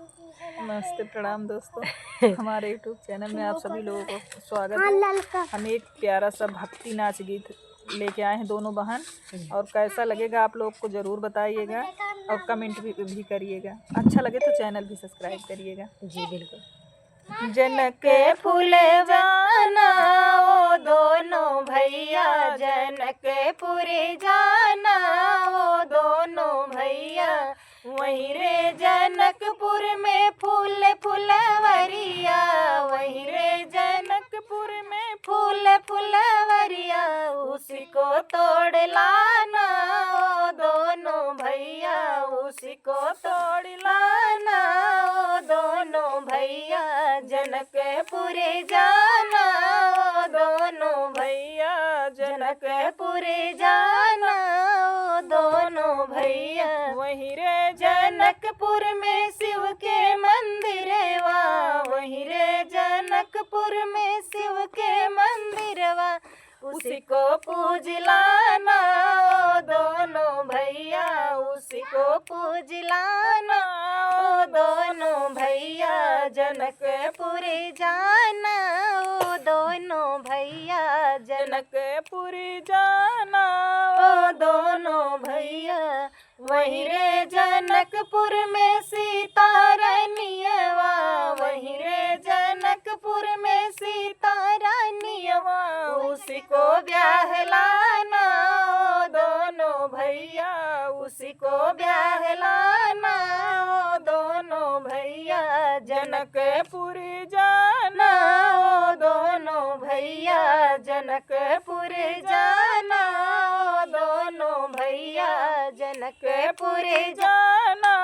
नमस्ते, प्रणाम दोस्तों। हमारे यूट्यूब चैनल में आप सभी लोगों को स्वागत है। हम एक प्यारा सा भक्ति नाच गीत लेके आए हैं दोनों बहन, और कैसा लगेगा आप लोग को ज़रूर बताइएगा और कमेंट भी करिएगा। अच्छा लगे तो चैनल भी सब्सक्राइब करिएगा। जी बिल्कुल। जनक फूल जाना ओ दोनों भैया, जनकपुरी जाना ओ दोनों भैया। वहीं रे जनकपुर में फूल फुलवरिया, वहीं रे जनकपुर में फूल फुलवरिया। उसी को तोड़ लाना ओ दोनों भैया, उसी को तोड़ लाना ओ दोनों भैया। जनकपुरी जाना ओ दोनों भैया, जनकपुरी जाना ओ दोनों भैया। वहीं रे जनकपुर में शिव के मंदिरवा, वहीं रे जनकपुर में शिव के मंदिरवा। उसी को पूज लाना ओ दोनों भैया, उसी को पूज लाना ओ दोनों भैया। जनकपुरी जाना ओ दोनों भैया, जनकपुरी जाना ओ दोनों भैया। वहीं रे जनकपुर में सीता रानियवा, वहीं रे जनकपुर में सीता रानियवा। उसी को ब्याह लाना ओ दोनों भैया, उसी को ब्याह लाना ओ दोनों भैया। जनकपुरी जाना ओ दोनों भैया, जनकपुरी जाना ओ दोनों भैया। जनकपुरी जाना